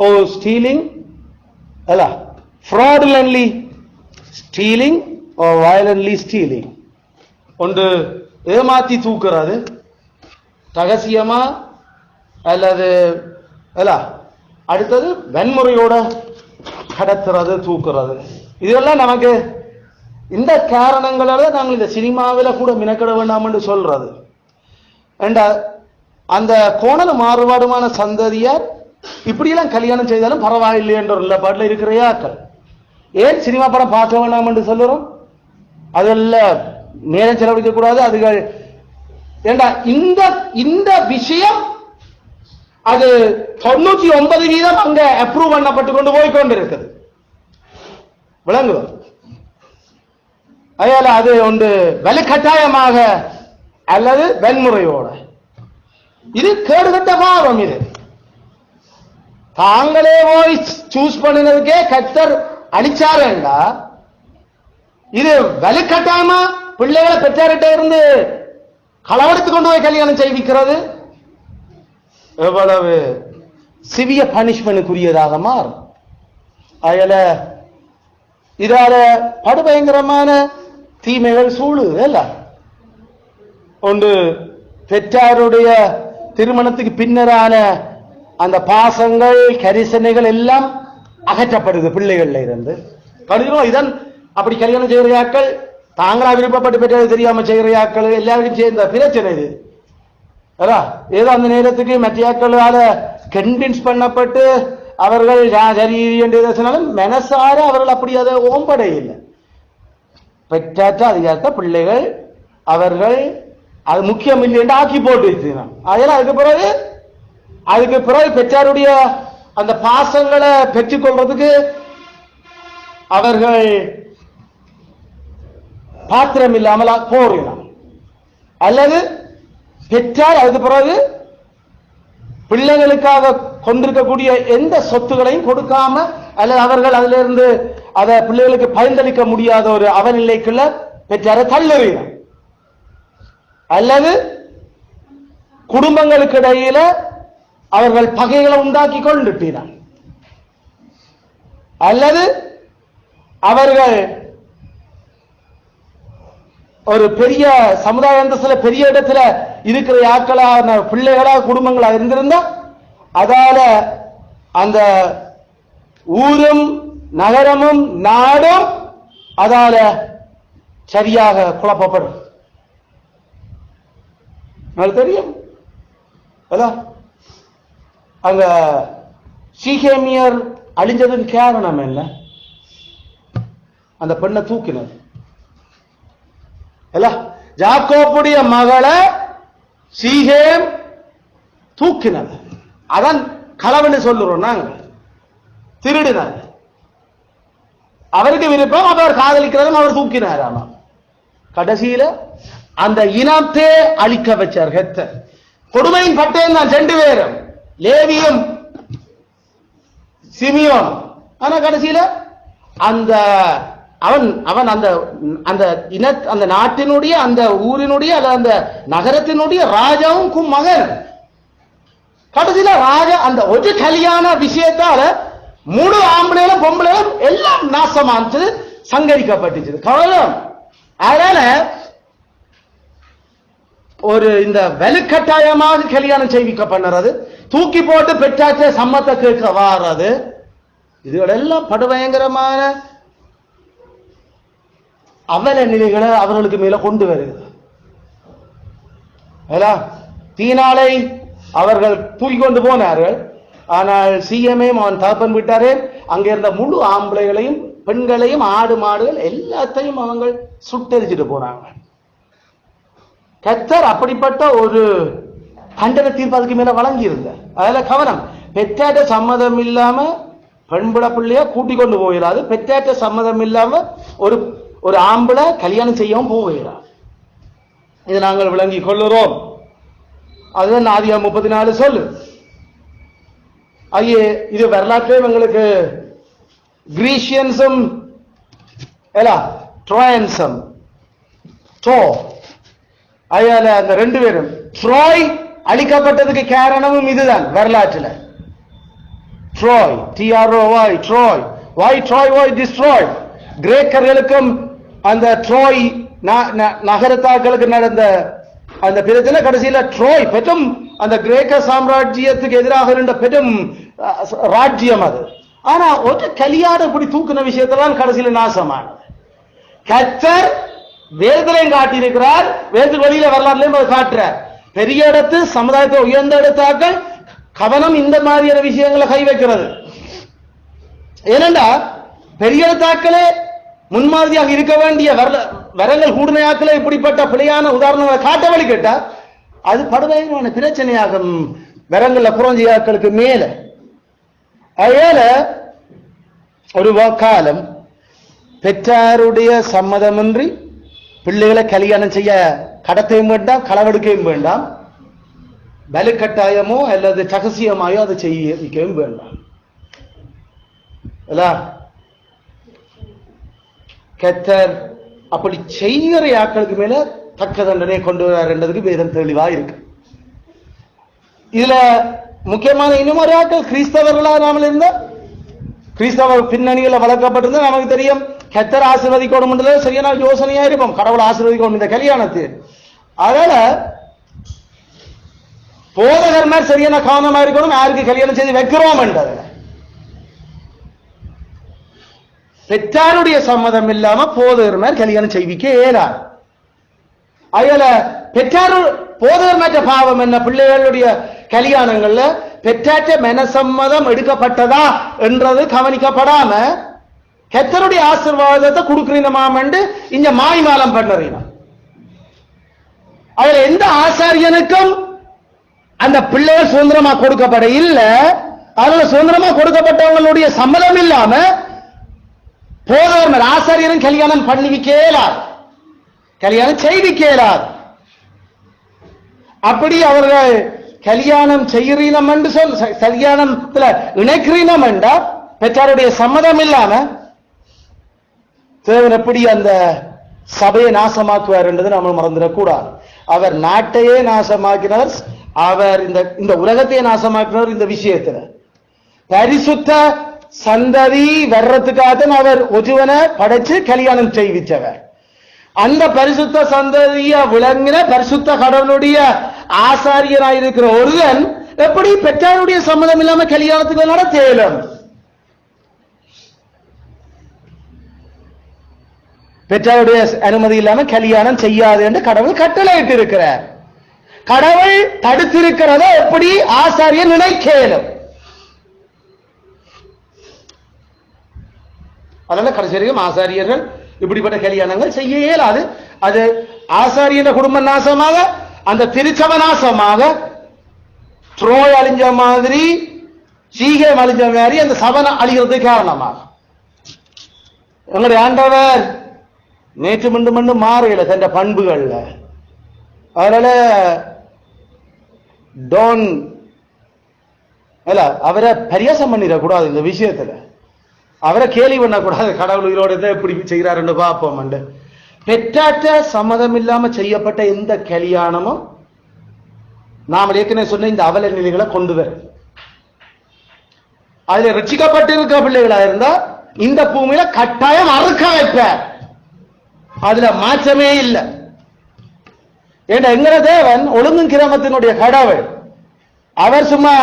or stealing, அல்ல fraudulently stealing or violently stealing. ஒன்று ஏமாத்தி தூக்குறது, ரகசியமா அல்லது அல்ல, அடுத்தது வன்முறையோட கடத்துறது, தூக்குறது. இதெல்லாம் நமக்கு இந்த காரணங்களால நாங்கள் இந்த சினிமாவில் கூட மினக்கிட வேண்டாம் என்று சொல்றது. அந்த கோணல மாறுபாடுமான சந்ததியார் இப்படியெல்லாம் கல்யாணம் செய்தாலும் பரவாயில்லை என்ற ஒரு நிலப்பாட்டில் இருக்கிறார்கள். ஏன் சினிமா படம் பார்க்க வேண்டாம் என்று சொல்லுறோம்? அதெல்லாம் நேரம் செலவழிக்க கூடாது. அதுகள் ஏண்டா இந்த விஷயம் அது 99% அங்க அப்ரூவ் பண்ணப்பட்டு கொண்டு போய்கொண்டிருக்குது. விளங்குவோம். அதனால அது ஒன்று வலுக்கட்டாயமாக அல்லது வன்முறையோட, இது கேடுகட்ட பாவம். இது தாங்களே போய் சூஸ் பண்ணினதுக்கே கர்த்தர் அடிச்சாருண்டா, இது வலுக்கட்டாயமா பிள்ளைகளை பெற்றார்கிட்ட இருந்து களவெடுத்து கொண்டு போய் கல்யாணம் செய்விக்கிறது எவ்வளவு சிவிய பனிஷ்மெண்ட்டுக்குரியதாக மாறும். அதுல இதால படுபயங்கரமான தீமைகள் சூழுது. அல்ல ஒன்று பெற்றாருடைய திருமணத்துக்கு பின்னரான அந்த பாசங்கள் கரிசனைகள் எல்லாம் அகற்றப்படுது பிள்ளைகள்ல இருந்து. இதன் அப்படி கல்யாணம் செய்கிறாக்கள் தாங்களா விருப்பப்பட்டு பெற்றது தெரியாம செய்கிறாக்கள் எல்லாருக்கும் சேர்ந்த பிரச்சனை இது. ஏதோ அந்த நேரத்துக்கு மத்தியாக்களால கன்வின்ஸ் பண்ணப்பட்டு அவர்கள் சரி என்று சொன்னாலும் மனசார அவர்கள் அப்படி அதை ஓம்படை இல்லை. பெற்றாற்ற அதிகாரத்தை பிள்ளைகள் அவர்கள் அது முக்கியம் இல்லை என்று ஆக்கி போட்டு வச்சுக்கிறான். அதெல்லாம் அதுக்கு பிறகு பெற்றாருடைய அந்த பாசங்களை பெற்றுக்கொள்றதுக்கு அவர்கள் பாத்திரம் இல்லாமல் போகிறான். அல்லது பெற்றார் அதுக்கு பிறகு பிள்ளைகளுக்காக கொண்டிருக்கக்கூடிய எந்த சொத்துக்களையும் கொடுக்காம அல்லது அவர்கள் அதுல இருந்து அதை பிள்ளைகளுக்கு பயன்பளிக்க முடியாத ஒரு அவநிலைக்குள்ள பெற்றாரை தள்ளுகிறார். அல்லது குடும்பங்களுக்கு இடையில அவர்கள் பகைகளை உண்டாக்கி கொண்டுட்டார். அல்லது அவர்கள் ஒரு பெரிய சமுதாய அந்தஸ்துல பெரிய இடத்துல இருக்கிற ஆட்களான பிள்ளைகளா குடும்பங்களா இருந்திருந்தா அதால அந்த ஊரும் நகரமும் நாடும் அதால சரியாக குழப்பப்படும். தெரியும் அங்க சீகேமியர் அழிஞ்சதன் காரணம் என்ன? அந்த பெண்ணை தூக்கினது. ஜாக்கோப்புடைய மகளை சீகேம் தூக்கினது. அதான் களவன்னு சொல்லுறோம் நாங்கள். திருடினார். அவருக்கு விருப்பம், அவர் காதலிக்கிறதும் அவர் தூக்கினார். ஆமா, கடைசியில அந்த இனத்தை அழிக்க வச்சார். கொடுமையின் பட்டயம் தான் ரெண்டு பேரும், லேவியும் சிமியோன். ஆனா கடைசியில அந்த அவன் அந்த அந்த நாட்டினுடைய அந்த ஊரினுடைய அல்ல அந்த நகரத்தினுடைய ராஜாவும் மகன். கடைசியில ராஜா அந்த ஒரு கல்யாண விஷயத்தால முழு ஆம்பளைகளும் பொம்பளைகளும் எல்லாம் நாசமானது, சங்கரிக்கப்பட்டுச்சு. கவலம். அதனால ஒரு இந்த வலுக்கட்டாயமாக கல்யாணம் செய்விக்க பண்ணுறது, தூக்கி போட்டு பெற்றாற்ற சம்மத்தை கேட்க வாரது, இதுகளெல்லாம் படுபயங்கரமான அவல நிலைகளை அவர்களுக்கு மேல கொண்டு வருகிறது. தீனாலை அவர்கள் தூக்கி கொண்டு போனார்கள். ஆனால் சிஎம்ஏ அவன் தகப்பன் விட்டாரே, அங்க இருந்த முழு ஆம்பளைகளையும் பெண்களையும் ஆடு மாடுகள் எல்லாத்தையும் அவங்க சுட்டெரிச்சிட்டு போறாங்க. கர்த்தர் அப்படிப்பட்ட ஒரு கண்டன தீர்ப்பு அதுக்கு மேல வழங்கி இருந்தார். அதுல கவனம், பெற்றாட்ட சம்மதம் இல்லாம பெண்பிள பிள்ளைய கூட்டிக் கொண்டு போயிடாது. பெற்றாட்ட சம்மதம் இல்லாம ஒரு ஆம்பளை கல்யாணம் செய்யவும் போகிறார். இதை நாங்கள் விளங்கி கொள்ளுறோம். அதுதான் ஆதியாகமம் 34 சொல்லு. ஐயே, இது வரலாற்றையும் எங்களுக்கு கிரீஷியன்ஸும் ட்ரோயன்ஸும் அந்த ரெண்டு பேரும் ட்ரோய் அழிக்கப்பட்டதுக்கு காரணமும் இதுதான். வரலாற்றில் Troy, TROY, Troy. Why Troy was destroyed? கிரேக்கர்களுக்கும் அந்த ட்ராய் நகரத்தாக்களுக்கு நடந்த அந்த பிரச்சனை கடைசியில ட்ராய் பெரும் அந்த கிரேக்க சாம்ராஜ்யத்துக்கு எதிராக இருந்த பெரும் ராஜ்யம் அது. ஆனா ஒரு கலியாட இப்படி தூக்குன விஷயத்தான் கடைசியில நாசமானது. கர்த்தர் வேதத்திலையும் காட்டியிருக்கிறார், வேதத்துக்கு வழியில வரலாறுலையும் காட்டுறார். பெரிய இடத்து சமுதாயத்தை உயர்ந்த இடத்தாக்கள் கவனம் இந்த மாதிரியான விஷயங்களை கை வைக்கிறது. ஏனென்றா பெரிய இடத்தாக்களே முன்மாதிரியாக இருக்க வேண்டிய வரங்கள் கூடுமையாக்களே இப்படிப்பட்ட பிழையான உதாரணங்களை காட்ட வழி கேட்டா அது படுமையான பிரச்சனையாக வரங்கள்ல புறஞ்சியாக்களுக்கு மேல. அதனால ஒரு காலம் பெற்றாருடைய சம்மதமின்றி பிள்ளைகளை கல்யாணம் செய்ய கடத்தையும் வேண்டாம், களவெடுக்கவும் வேண்டாம், பலுக்கட்டாயமோ அல்லது ரகசியமாயோ அதை செய்யவும் வேண்டாம். கர்த்தர் அப்படி செய்கிற ஆட்களுக்கு மேல தக்க தண்டனை கொண்டு வர்றதுக்கு வேதம் தெளிவா இருக்கு. இதுல முக்கியமான இன்னும் ஒரு ஆட்கள் கிறிஸ்தவர்களா நாம இருந்த கிறிஸ்தவ பின்னணியில வளர்க்கப்பட்டிருந்தா நமக்கு தெரியும். கர்த்தர் ஆசீர்வதிக்கணும் சரியான யோசனையா இருப்போம், கடவுள் ஆசீர்வதிக்கணும் இந்த கல்யாணத்தை. அதனால போதகர் மாதிரி சரியான கவனமா இருக்கணும், யாருக்கு கல்யாணம் செய்து வைக்கிறோம் என்றது. பெற்றாருடைய சம்மதம் இல்லாம போதகர் மாதிரி கல்யாணம் செய்விக்க இயலாது. அதனால பெற்றார் போதகர் மற்ற பாவம் என்ன, பிள்ளைகளுடைய கல்யாணங்கள்ல பெற்றாற்ற மனசம்மதம் எடுக்கப்பட்டதா என்றது கவனிக்கப்படாம கர்த்தருடைய ஆசீர்வாதத்தை கொடுக்கிறீனமாம் என்று இங்க மாய்மாலம் பண்ணுறீங்க. அதுல எந்த ஆசாரியனுக்கும் அந்த பிள்ளைகள் சுதந்திரமா கொடுக்கப்பட இல்லை. அதனால சுதந்திரமா கொடுக்கப்பட்டவங்களுடைய சம்மதம் இல்லாம போதவர் ஆசாரியரும் கல்யாணம் பண்ணிவிக்கலாது, கல்யாணம் செய்விக்கலாது. அப்படி அவர்கள் கல்யாணம் செய்கிறீனம் என்று கல்யாணத்துல இணைக்கிறீனம் என்றா பெற்றாருடைய சம்மதம் இல்லாம தேவன் எப்படி அந்த சபையை நாசமாக்குவார் என்றது நம்ம மறந்துடக்கூடாது. அவர் நாட்டையே நாசமாக்கினார், அவர் இந்த உலகத்தையே நாசமாக்கினார். இந்த விஷயத்துல பரிசுத்த சந்ததி வர்றதுக்காக அவர் ஒருவனை படைச்சு கல்யாணம் செய்விச்சவர். அந்த பரிசுத்த சந்ததிய விளங்கின பரிசுத்த கடவுளுடைய ஆசாரியனாய் இருக்கிற ஒருவன் எப்படி பெற்றாருடைய சம்மதம் இல்லாம கல்யாணத்துக்கு நடத்த இயலும்? பெற்றாருடைய அனுமதி இல்லாம கல்யாணம் செய்யாது என்று கடவுள் கட்டளையிட்டு இருக்கிறார். கடவுள் தடுத்திருக்கிறத எப்படி ஆசாரியர் நினைக்கலும்? அதனால கடைசி வரைக்கும் ஆசாரியர்கள் இப்படிப்பட்ட கல்யாணங்கள் செய்ய இயலாது. அது ஆசாரியன் குடும்ப நாசமாக, அந்த திருச்சபை நாசமாக, ட்ரோய் அழிஞ்ச மாதிரி சீகை அழிஞ்ச மாதிரி அந்த சபனை அழிகிறதுக்கு காரணமாக. எங்களுடைய ஆண்டவர் நேற்று மண்டு மண்டு மாறுகிற தன் பண்புகள்ல. அதனால அவரை பரியாசம் பண்ணிடக்கூடாது இந்த விஷயத்துல, அவரை கேலி பண்ணக்கூடாது. கடவுள் உயிரோட எப்படி செய்கிறாருன்னு பார்ப்போம். பெற்றாற்ற சம்மதம் இல்லாம செய்யப்பட்ட எந்த கல்யாணமும் நாம் ஏற்கனவே சொன்ன இந்த அவல நிலைகளை கொண்டு வர, அதுல ரட்சிக்கப்பட்டிருக்க பிள்ளைகளா இருந்தா இந்த பூமியில கட்டாயம் அறுக்க வைப்பார், அதுல மாற்றமே இல்லை. ஏன்னா எங்கிற தேவன் ஒழுங்கும் கிரமத்தினுடைய கடவுள். அவர் சும்மா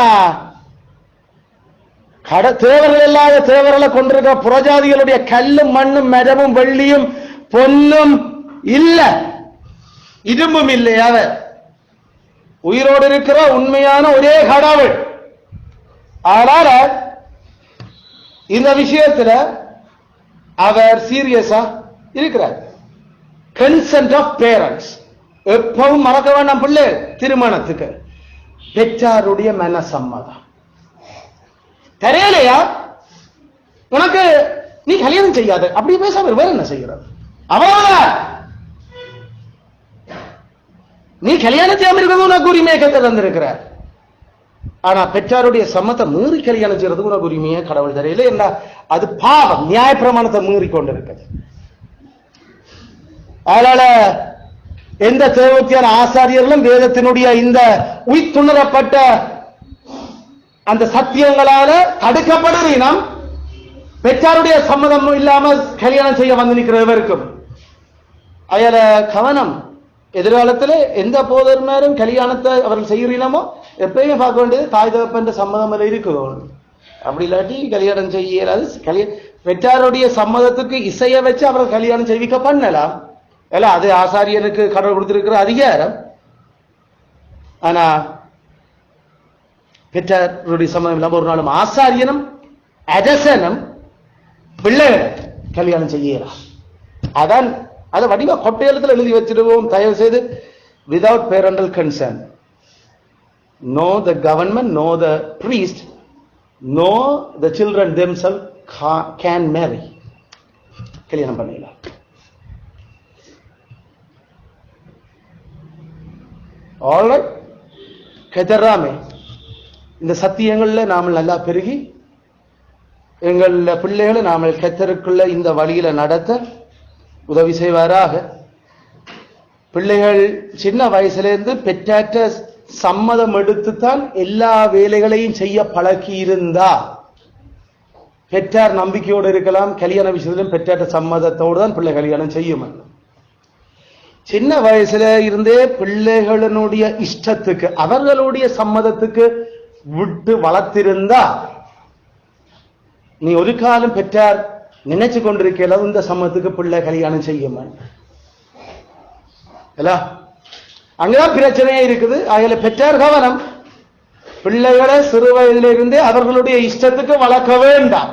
தேவர்கள் இல்லாத தேவர்களை கொண்டிருக்கிற புறஜாதிகளுடைய கல்லும் மண்ணும் மரமும் வெள்ளியும் பொன்னும் இல்ல, இரும்பும் இல்லை. அவர் உயிரோடு இருக்கிற உண்மையான ஒரே கடவுள். அதனால இந்த விஷயத்துல அவர் சீரியஸா இருக்கிறார். கன்சென்ட் ஆஃப் பேரண்ட்ஸ் எப்பவும் மறக்க வேண்டாம். பிள்ளை திருமணத்துக்கு பெற்றாருடைய மனசம்மதம் தெரியலையா? உனக்கு நீ கல்யாணம் செய்யாத அப்படி பேசாம வேற என்ன செய்கிறது? அவ்வளவுதான். நீ கல்யாணம் செய்யாம இருக்கிறது உனக்கு உரிமையை கத்த தந்திருக்கிறார். ஆனா பெற்றாருடைய சம்மத்தை மீறி கல்யாணம் செய்யறதுக்கு உனக்கு உரிமையை கடவுள் தெரியல. என்ன அது பாவம், நியாய பிரமாணத்தை மீறி கொண்டிருக்கிறது. அதனால எந்த தேவத்தியான ஆசாரியர்களும் வேதத்தினுடைய இந்த உயிர்த்துணரப்பட்ட அந்த சத்தியங்களால தடுக்கப்படுறீனம் பெற்றாருடைய சம்மதம் இல்லாம கல்யாணம் செய்ய வந்து நிற்கிறவருக்கும் அயல கவனம். எதிர்காலத்தில் எந்த போதர்மாரும் கல்யாணத்தை அவர்கள் செய்கிறீனமோ எப்பயுமே பார்க்க வேண்டியது தாய் தகப்பன்ற சம்மதம் இருக்குது. அப்படி இல்லாட்டி கல்யாணம் செய்யலாது. பெற்றாருடைய சம்மதத்துக்கு இசைய வச்சு அவர்கள் கல்யாணம் செய்விக்க பண்ணலாம். அது ஆசாரியனுக்கு கடவுள் கொடுத்திருக்கிற அதிகாரம். ஆனா பெற்றாருடைய சம்மதம் இல்லாம ஒரு நாளும் ஆசாரியனும் அரசனும் பிள்ளைகளை கல்யாணம் செய்யலாம். அதான் அதை வடிவா கொட்டையெழுத்துல எழுதி வச்சிடுவோம். தயவு செய்து without parental consent, no the government, no the priest, no the children themselves can marry. கல்யாணம் பண்ணலாம். ஆல்ரைட், கதராமே இந்த சத்தியங்கள்ல நாம நல்லா பெருகி எங்கள் பிள்ளைகளை நாம கத்தருக்குள்ள இந்த வழியில நடத்த உதவி செய்வாராக. பிள்ளைகள் சின்ன வயசுலேருந்து பெற்றாற்ற சம்மதம் எடுத்துத்தான் எல்லா வேலைகளையும் செய்ய பழக்கி இருந்தா பெற்றார் நம்பிக்கையோடு இருக்கலாம். கல்யாண விஷயத்திலும் பெற்றாற்ற சம்மதத்தோடு தான் பிள்ளை கல்யாணம் செய்யும். சின்ன வயசுல இருந்தே பிள்ளைகளுடைய இஷ்டத்துக்கு அவர்களுடைய சம்மதத்துக்கு விட்டு வளர்த்திருந்தா நீ ஒரு காலம் பெற்றார் நினைச்சு கொண்டிருக்கல இந்த சம்மதத்துக்கு பிள்ளை கல்யாணம் செய்யுமா? அங்கதான் பிரச்சனையே இருக்குது. அதில பெற்றார் கவனம். பிள்ளைகளை சிறு வயதிலிருந்தே அவர்களுடைய இஷ்டத்துக்கு வளர்க்க வேண்டாம்.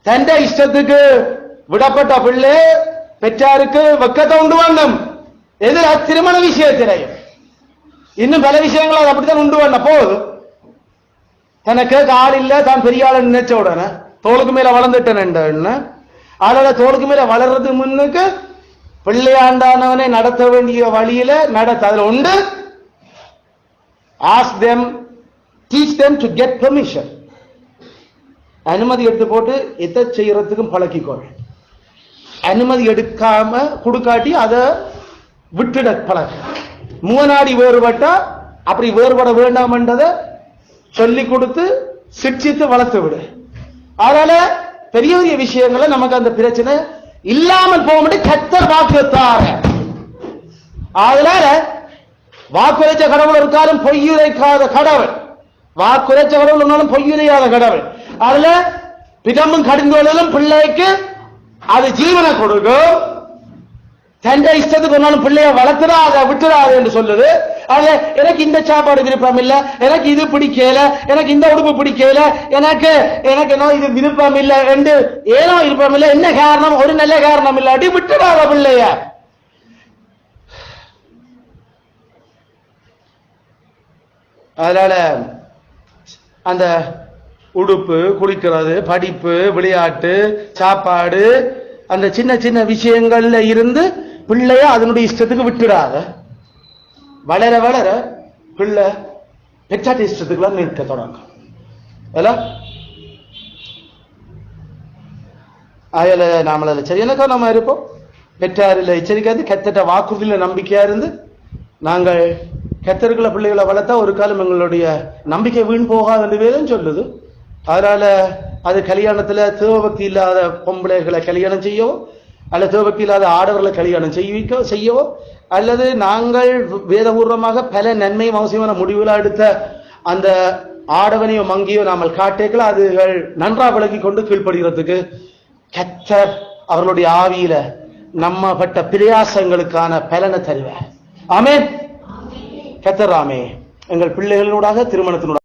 தந்த இஷ்டத்துக்கு விடப்பட்ட பிள்ளை பெற்றாருக்கு வெக்கத்தை உண்டு பண்ணும். எதிர திருமண விஷயத்திலையும் இன்னும் பல விஷயங்கள் அப்படித்தான் உண்டு பண்ண போகுது. தனக்கு ஆள் இல்ல, தான் பெரிய ஆள் நினைச்ச உடனே தோளுக்கு மேல வளர்ந்துட்டேன். அதோட தோளுக்கு மேல வளர்றது முன்னுக்கு பிள்ளையாண்டானவனை நடத்த வேண்டிய வழியில நடத்த. அதுல உண்டு ask them, teach them to get permission. அனுமதி எடுத்து போட்டு எதை செய்யறதுக்கும் பழக்கிக்கொள். அனுமதி எடுக்காம கொடுக்காட்டி அதை விட்டுட பழக்க. மூவனாடி வேறுபட்டா அப்படி வேறுபட வேண்டாம் என்றதை சொல்லி கொடுத்து சிக்ஷித்து வளர்த்து விடு. அதனால பெரிய பெரிய விஷயங்களை நமக்கு அந்த பிரச்சனை இல்லாமல் போக முடியும். கத்தர் வாக்குத்தார. அதனால வாக்குரைச்ச கடவுள் இருக்காலும் பொய்யுரைக்காத கடவுள். வாக்குரைச்ச கடவுள் இருந்தாலும் பொய்யுரையாத கடவுள். அதுல பிதமும் கடிந்தோளும் பிள்ளைக்கு அது ஜீவனை கொடுக்கும். தந்தை இஷ்டத்துக்கு ஒன்னாலும் பிள்ளைய வளர்த்துடாத விட்டுடாது என்று சொல்லுது. அதுல எனக்கு இந்த சாப்பாடு விருப்பம் இல்ல, எனக்கு இது பிடிக்கல, எனக்கு இந்த உடுப்பு பிடிக்கல, எனக்கு எனக்கு என்ன இது விருப்பம் இல்ல என்று ஏனோ விருப்பம் இல்ல. என்ன காரணம்? ஒரு நல்ல காரணம் இல்லாட்டி விட்டுடாத பிள்ளைய. அதனால அந்த உடுப்பு, குளிக்கிறது, படிப்பு, விளையாட்டு, சாப்பாடு, அந்த சின்ன சின்ன விஷயங்கள்ல இருந்து பிள்ளைய அதனுடைய இஷ்டத்துக்கு விட்டுடாத. வளர வளர பிள்ளை பெற்றாட்ட இஷ்டத்துக்குலாம் நிற்க தொடங்கும். அதில் நாம அதில் சரியான கவனமா இருப்போம். பெற்றாரில் எச்சரிக்காது, கத்தட்ட வாக்குறுதியில நம்பிக்கையா இருந்து நாங்கள் கத்தருக்குள்ள பிள்ளைகளை வளர்த்தா ஒரு காலம் எங்களுடைய நம்பிக்கை வீண் போகாது என்று வேதம் சொல்லுது. அதனால அது கல்யாணத்துல தேவபக்தி இல்லாத பொம்பளைகளை கல்யாணம் செய்யவோ அல்லது தேவபக்தி இல்லாத ஆடவர்களை கல்யாணம் செய்யவோ அல்லது நாங்கள் வேதபூர்வமாக பல நன்மையும் அவசியமான முடிவுகளை எடுத்த அந்த ஆடவனையோ மங்கியோ நாமல் காட்டேக்கள் அதுகள் நன்றாக விளக்கி கொண்டு கீழ்ப்படுகிறதுக்கு கத்தர் அவர்களுடைய ஆவியில நம்ம பட்ட பிரயாசங்களுக்கான பலனை தருவார். ஆமென். கத்தர் ஆமே எங்கள் பிள்ளைகளோடாக திருமணத்தினோட